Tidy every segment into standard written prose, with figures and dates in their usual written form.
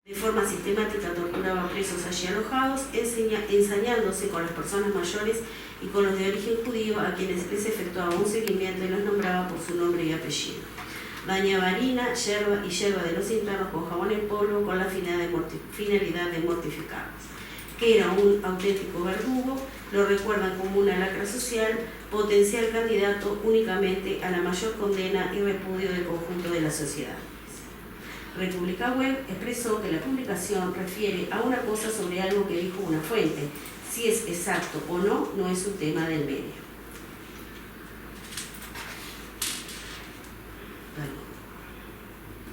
De forma sistemática torturaba a presos allí alojados, ensañándose con las personas mayores y con los de origen judío, a quienes les efectuaba un seguimiento y los nombraba por su nombre y apellido. Dañaba harina, yerba y yerba de los internos con jabón en polvo con la finalidad de mortificarlos. Que era un auténtico verdugo, lo recuerdan como una lacra social, potencial candidato únicamente a la mayor condena y repudio del conjunto de la sociedad. República Web expresó que la publicación refiere a una cosa sobre algo que dijo una fuente. Si es exacto o no, no es un tema del medio.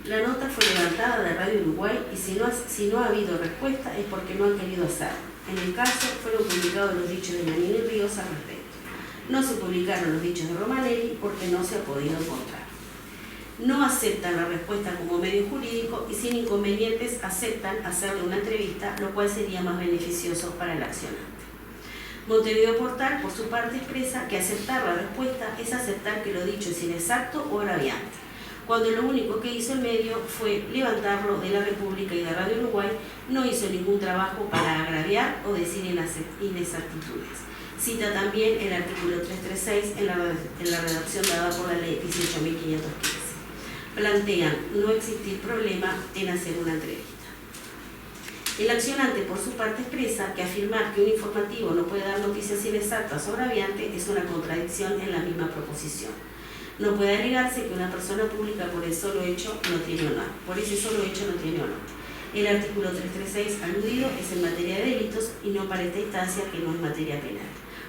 La nota fue levantada de Radio Uruguay y si no ha habido respuesta es porque no han querido hacerlo. En el caso, fueron publicados los dichos de Nanini Ríos al respecto. No se publicaron los dichos de Romanelli porque no se ha podido encontrar. No aceptan la respuesta como medio jurídico y sin inconvenientes aceptan hacerle una entrevista, lo cual sería más beneficioso para el accionante. Montevideo Portal, por su parte, expresa que aceptar la respuesta es aceptar que lo dicho es inexacto o agraviante, cuando lo único que hizo el medio fue levantarlo de la República y de Radio Uruguay, no hizo ningún trabajo para agraviar o decir inexactitudes. Cita también el artículo 336 en la redacción dada por la ley 18.515. Plantean no existir problema en hacer una entrevista. El accionante, por su parte, expresa que afirmar que un informativo no puede dar noticias inexactas o agraviantes es una contradicción en la misma proposición. No puede alegarse que una persona pública por ese solo hecho no tiene honor. El artículo 336 aludido es en materia de delitos y no para esta instancia, que no es materia penal.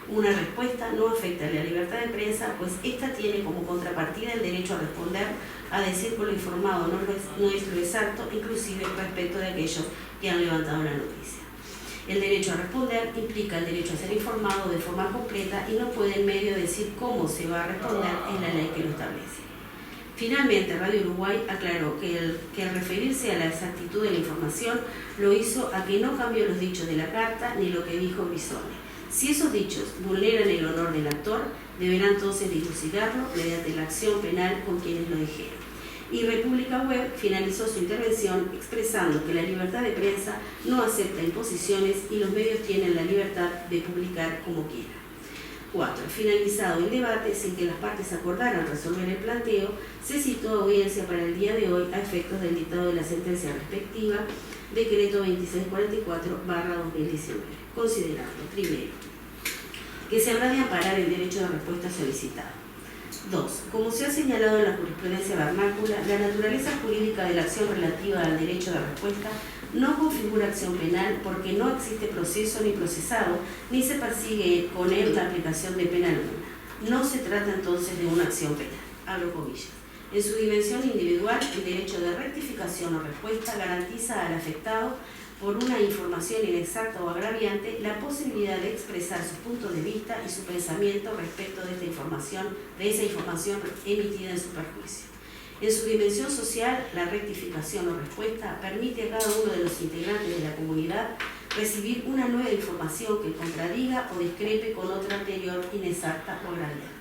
Una respuesta no afecta a la libertad de prensa, pues ésta tiene como contrapartida el derecho a responder, a decir que lo informado no es lo exacto, inclusive respecto de aquellos que han levantado la noticia. El derecho a responder implica el derecho a ser informado de forma completa y no puede el medio decir cómo se va a responder en la ley que lo establece. Finalmente, Radio Uruguay aclaró que al referirse a la exactitud de la información lo hizo a que no cambió los dichos de la carta ni lo que dijo Bisone. Si esos dichos vulneran el honor del actor, deberá entonces dilucidarlo mediante la acción penal con quienes lo dijeron. Y República Web finalizó su intervención expresando que la libertad de prensa no acepta imposiciones y los medios tienen la libertad de publicar como quieran. 4. Finalizado el debate, sin que las partes acordaran resolver el planteo, se citó audiencia para el día de hoy a efectos del dictado de la sentencia respectiva, decreto 2644/2019. Considerando, primero, que se habrá de amparar el derecho de respuesta solicitado. 2. Como se ha señalado en la jurisprudencia vernácula, la naturaleza jurídica de la acción relativa al derecho de respuesta no configura acción penal porque no existe proceso ni procesado, ni se persigue con él la aplicación de pena alguna. No se trata entonces de una acción penal. Abro comillas. En su dimensión individual, el derecho de rectificación o respuesta garantiza al afectado por una información inexacta o agraviante la posibilidad de expresar su punto de vista y su pensamiento respecto de esa información emitida en su perjuicio. En su dimensión social, la rectificación o respuesta permite a cada uno de los integrantes de la comunidad recibir una nueva información que contradiga o discrepe con otra anterior inexacta o agraviante.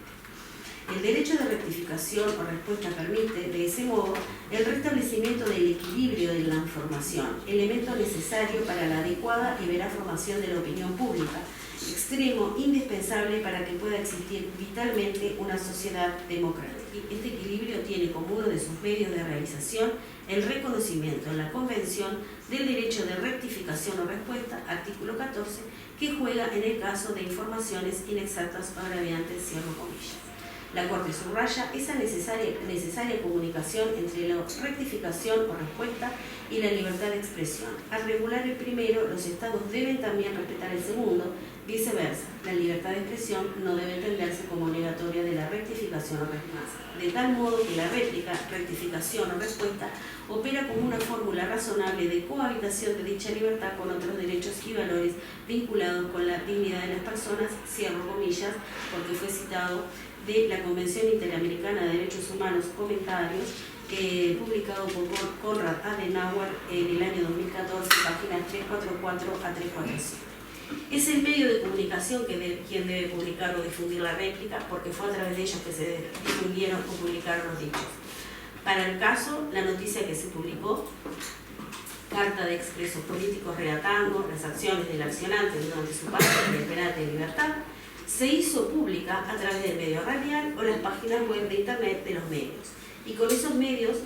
El derecho de rectificación o respuesta permite, de ese modo, el restablecimiento del equilibrio de la información, elemento necesario para la adecuada y veraz formación de la opinión pública, extremo indispensable para que pueda existir vitalmente una sociedad democrática. Este equilibrio tiene como uno de sus medios de realización el reconocimiento en la Convención del derecho de rectificación o respuesta, artículo 14, que juega en el caso de informaciones inexactas o agraviantes, cierro comillas. La Corte subraya esa necesaria comunicación entre la rectificación o respuesta y la libertad de expresión. Al regular el primero, los Estados deben también respetar el segundo, viceversa. La libertad de expresión no debe entenderse como negatoria de la rectificación o respuesta, de tal modo que la réplica, rectificación o respuesta opera como una fórmula razonable de cohabitación de dicha libertad con otros derechos y valores vinculados con la dignidad de las personas, cierro comillas, porque fue citado de la Convención Interamericana de Derechos Humanos, comentarios, publicado por Konrad Adenauer en el año 2014, páginas 344 a 345. Es el medio de comunicación quien debe publicar o difundir la réplica, porque fue a través de ellos que se difundieron o publicaron los dichos. Para el caso, la noticia que se publicó carta de expresos políticos relatando las acciones del accionante durante su paso de esperanza y libertad, se hizo pública a través del medio radial o las páginas web de internet de los medios. Y con esos medios,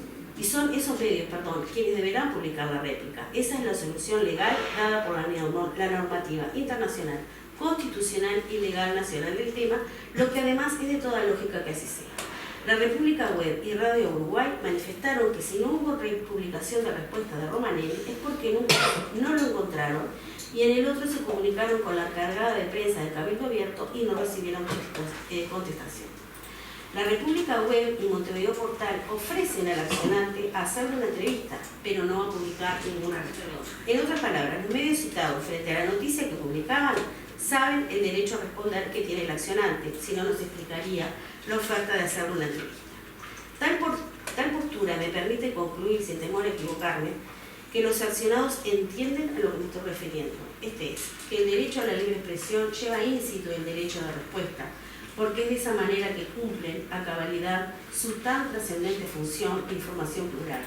son esos medios, quienes deberán publicar la réplica. Esa es la solución legal dada por la normativa internacional, constitucional y legal nacional del tema, lo que además es de toda lógica que así sea. La República Web y Radio Uruguay manifestaron que si no hubo publicación de respuesta de Romanelli es porque no lo encontraron, y en el otro se comunicaron con la encargada de prensa del Cabildo Abierto y no recibieron contestación. La República Web y Montevideo Portal ofrecen al accionante a hacerle una entrevista, pero no a publicar ninguna respuesta. En otras palabras, los medios citados frente a la noticia que publicaban saben el derecho a responder que tiene el accionante, si no nos explicaría la oferta de hacerle una entrevista. Tal postura me permite concluir, sin temor a equivocarme, que los accionados entienden a lo que me estoy refiriendo. Este es, que el derecho a la libre expresión lleva íncito el derecho de respuesta, porque es de esa manera que cumplen a cabalidad su tan trascendente función de información plural,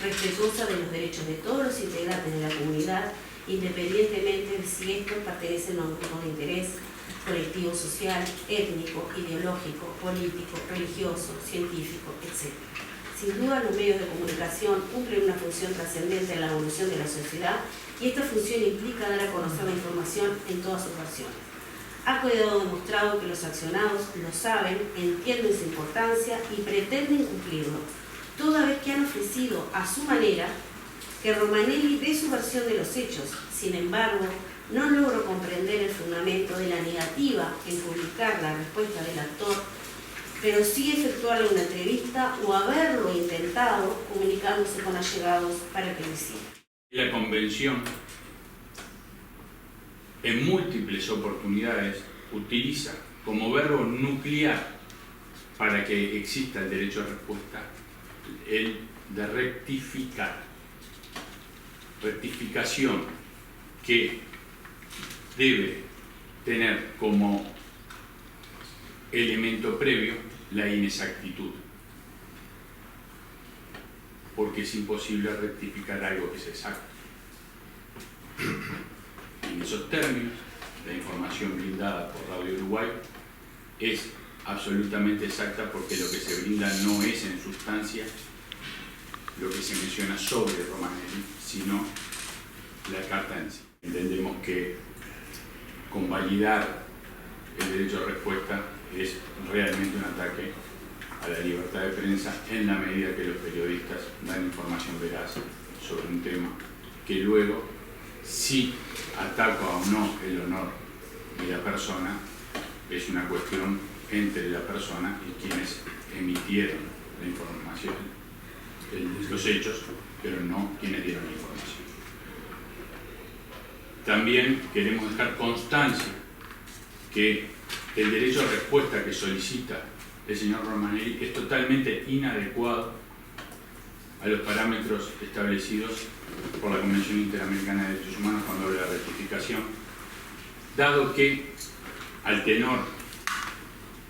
respetuosa de los derechos de todos los integrantes de la comunidad, independientemente de si estos pertenecen a un grupo de interés, colectivo social, étnico, ideológico, político, religioso, científico, etc. Sin duda, los medios de comunicación cumplen una función trascendente en la evolución de la sociedad, y esta función implica dar a conocer la información en todas sus versiones. Ha quedado demostrado que los accionados lo saben, entienden su importancia y pretenden cumplirlo, toda vez que han ofrecido a su manera que Romanelli dé su versión de los hechos. Sin embargo, no logro comprender el fundamento de la negativa en publicar la respuesta del actor, pero sí efectuarle una entrevista o haberlo intentado comunicándose con allegados para que lo hiciera. La Convención, en múltiples oportunidades, utiliza como verbo nuclear para que exista el derecho a respuesta el de rectificar. Rectificación que debe tener como elemento previo la inexactitud, porque es imposible rectificar algo que es exacto. En esos términos, la información brindada por Radio Uruguay es absolutamente exacta, porque lo que se brinda no es en sustancia lo que se menciona sobre Romanelli, sino la carta en sí. Entendemos que convalidar el derecho a respuesta es realmente un ataque a la libertad de prensa, en la medida que los periodistas dan información veraz sobre un tema que luego, si ataca o no el honor de la persona, es una cuestión entre la persona y quienes emitieron la información, los hechos, pero no quienes dieron la información. También queremos dejar constancia que el derecho a respuesta que solicita el señor Romanelli es totalmente inadecuado a los parámetros establecidos por la Convención Interamericana de Derechos Humanos cuando habla de rectificación, dado que al tenor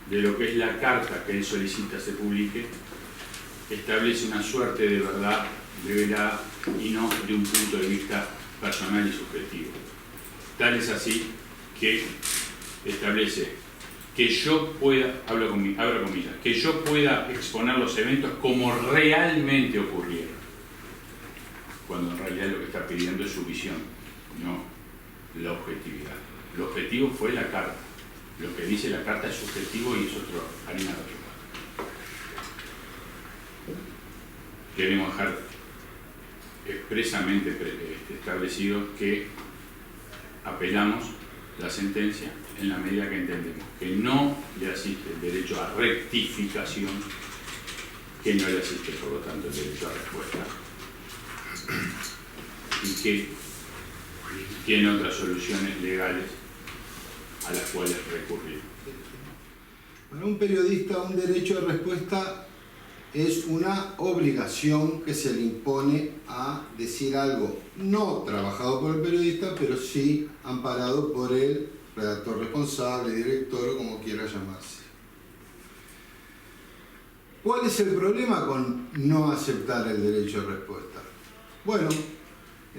de lo que es la carta que él solicita se publique, establece una suerte de verdad revelada y no de un punto de vista personal y subjetivo. Tal es así que establece que yo pueda, abro comillas, que yo pueda exponer los eventos como realmente ocurrieron, cuando en realidad lo que está pidiendo es su visión, no la objetividad. Lo objetivo fue la carta. Lo que dice la carta es subjetivo y es harina de otro plato. Queremos dejar expresamente establecido que apelamos la sentencia en la medida que entendemos que no le asiste el derecho a rectificación, que no le asiste por lo tanto el derecho a respuesta, y que tiene otras soluciones legales a las cuales recurrir. Para un periodista, un derecho de respuesta es una obligación que se le impone a decir algo no trabajado por el periodista, pero sí amparado por el redactor responsable, director o como quiera llamarse. ¿Cuál es el problema con no aceptar el derecho de respuesta? Bueno,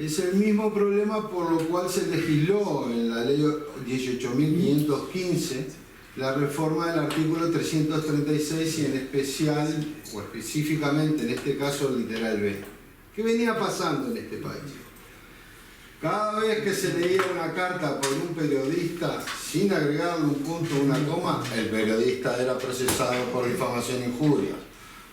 Es el mismo problema por lo cual se legisló en la ley 18.515 la reforma del artículo 336 y en especial, o específicamente en este caso, el literal B. ¿Qué venía pasando en este país? Cada vez que se leía una carta por un periodista, sin agregarle un punto o una coma, el periodista era procesado por difamación e injuria.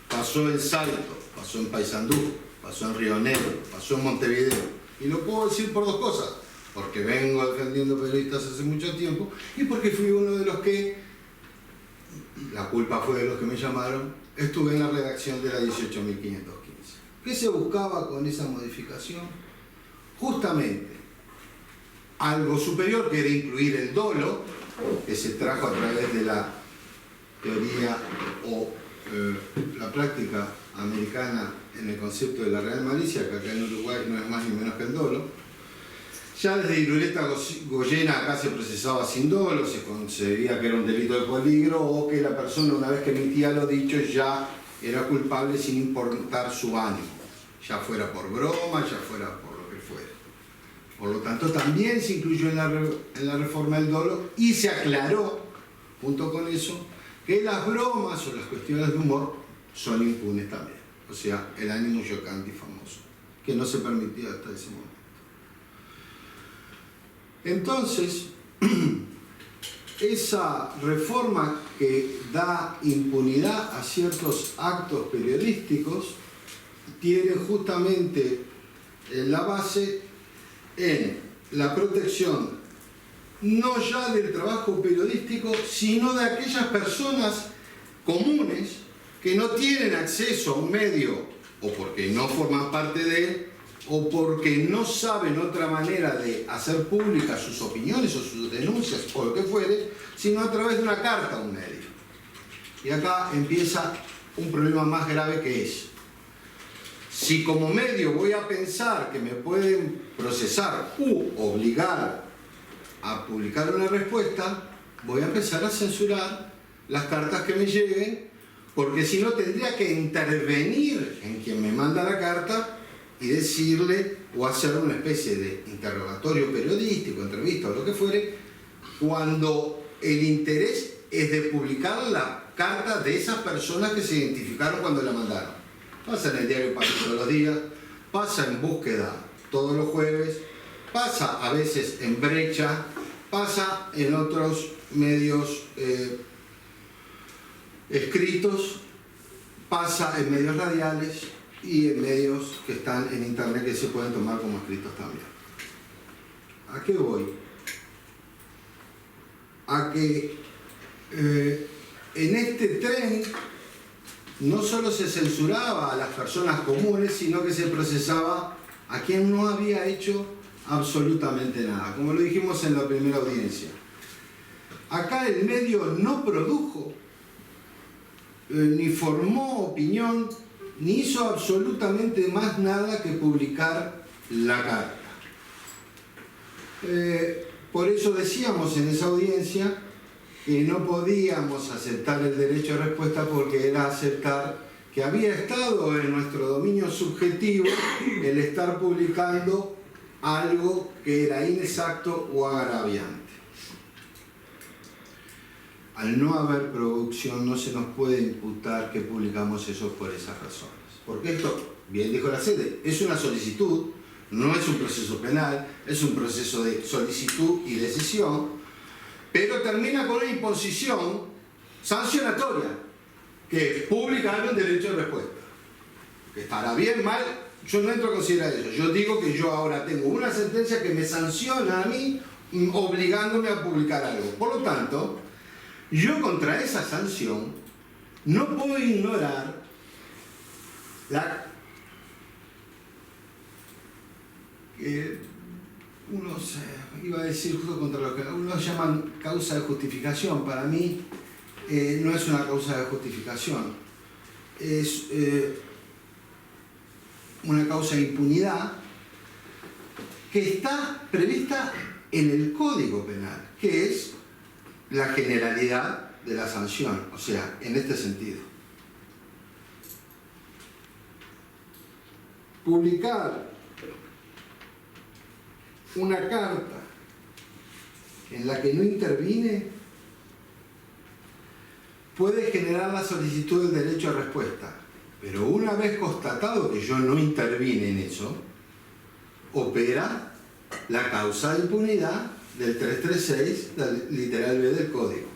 Pasó en Salto, pasó en Paysandú, pasó en Río Negro, pasó en Montevideo. Y lo puedo decir por dos cosas, porque vengo defendiendo periodistas hace mucho tiempo y porque fui uno de los que, la culpa fue de los que me llamaron, estuve en la redacción de la 18.515. ¿Qué se buscaba con esa modificación? Justamente algo superior, que era incluir el dolo, que se trajo a través de la teoría o la práctica americana en el concepto de la real malicia, que acá en Uruguay no es más ni menos que el dolo. Ya desde Irureta Goyena acá se procesaba sin dolo, se concebía que era un delito de peligro o que la persona, una vez que emitía lo dicho, ya era culpable sin importar su ánimo, ya fuera por broma, ya fuera por lo que fuera. Por lo tanto, también se incluyó en la reforma del dolo y se aclaró, junto con eso, que las bromas o las cuestiones de humor son impunes también. O sea, el ánimo chocante y famoso, que no se permitía hasta ese momento. Entonces, esa reforma que da impunidad a ciertos actos periodísticos tiene justamente la base en la protección no ya del trabajo periodístico, sino de aquellas personas comunes que no tienen acceso a un medio, o porque no forman parte de él, o porque no saben otra manera de hacer públicas sus opiniones o sus denuncias, o lo que fuere, sino a través de una carta a un medio. Y acá empieza un problema más grave, que es, si como medio voy a pensar que me pueden procesar u obligar a publicar una respuesta, voy a empezar a censurar las cartas que me lleguen, porque si no tendría que intervenir en quien me manda la carta y decirle o hacer una especie de interrogatorio periodístico, entrevista o lo que fuere, cuando el interés es de publicar la carta de esas personas que se identificaron cuando la mandaron. Pasa en el diario País todos los días, pasa en Búsqueda todos los jueves, pasa a veces en Brecha, pasa en otros medios escritos, pasa en medios radiales y en medios que están en internet, que se pueden tomar como escritos también. ¿A qué voy? A que en este tren no solo se censuraba a las personas comunes, sino que se procesaba a quien no había hecho absolutamente nada, como lo dijimos en la primera audiencia. Acá el medio no produjo, ni formó opinión, ni hizo absolutamente más nada que publicar la carta. Por eso decíamos en esa audiencia que no podíamos aceptar el derecho de respuesta, porque era aceptar que había estado en nuestro dominio subjetivo el estar publicando algo que era inexacto o agraviante. Al no haber producción, no se nos puede imputar que publicamos eso por esas razones. Porque esto, bien dijo la sede, es una solicitud, no es un proceso penal, es un proceso de solicitud y decisión, pero termina con una imposición sancionatoria, que es publicar el derecho de respuesta. Que estará bien, mal, yo no entro a considerar eso. Yo digo que yo ahora tengo una sentencia que me sanciona a mí obligándome a publicar algo. Por lo tanto, yo contra esa sanción no puedo ignorar iba a decir justo contra lo que unos llaman causa de justificación. Para mí no es una causa de justificación, es una causa de impunidad que está prevista en el Código Penal, que es la generalidad de la sanción, o sea, en este sentido. Publicar una carta en la que no intervine, puede generar la solicitud del derecho a respuesta. Pero una vez constatado que yo no intervine en eso, opera la causa de impunidad del 336, del literal B del Código.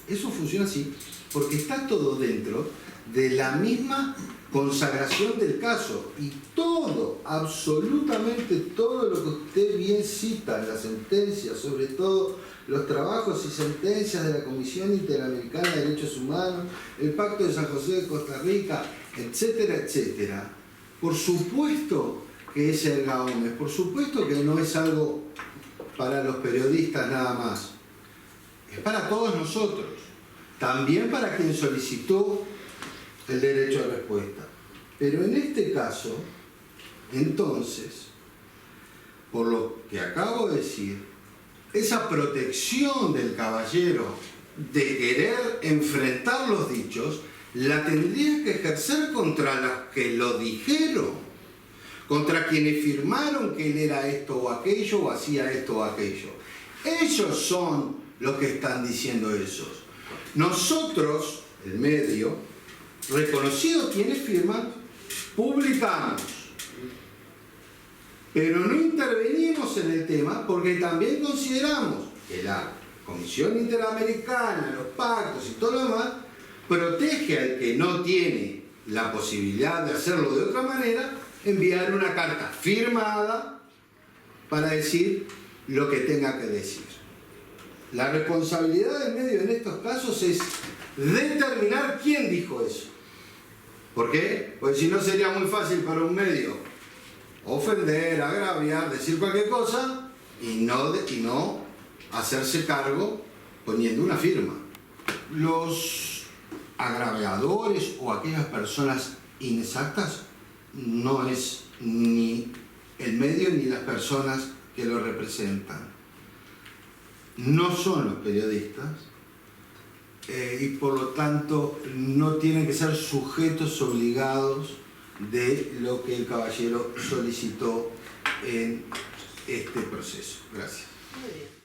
Eso funciona así, porque está todo dentro de la misma consagración del caso. Y todo, absolutamente todo lo que usted bien cita en la sentencia, sobre todo los trabajos y sentencias de la Comisión Interamericana de Derechos Humanos, el Pacto de San José de Costa Rica, etcétera, etcétera, por supuesto que es erga omnes, por supuesto que no es algo para los periodistas nada más, es para todos nosotros, también para quien solicitó el derecho a respuesta. Pero en este caso, entonces, por lo que acabo de decir, esa protección del caballero de querer enfrentar los dichos, la tendría que ejercer contra los que lo dijeron, contra quienes firmaron que él era esto o aquello, o hacía esto o aquello. Ellos son los que están diciendo eso. Nosotros, el medio, reconocido quienes firman, publicamos. Pero no intervenimos en el tema porque también consideramos que la Comisión Interamericana, los pactos y todo lo demás, protege al que no tiene la posibilidad de hacerlo de otra manera, enviar una carta firmada para decir lo que tenga que decir. La responsabilidad del medio en estos casos es determinar quién dijo eso. ¿Por qué? Pues si no sería muy fácil para un medio ofender, agraviar, decir cualquier cosa y no hacerse cargo poniendo una firma. Los agraviadores o aquellas personas inexactas no es ni el medio ni las personas que lo representan. No son los periodistas y por lo tanto no tienen que ser sujetos obligados de lo que el caballero solicitó en este proceso. Gracias. Muy bien.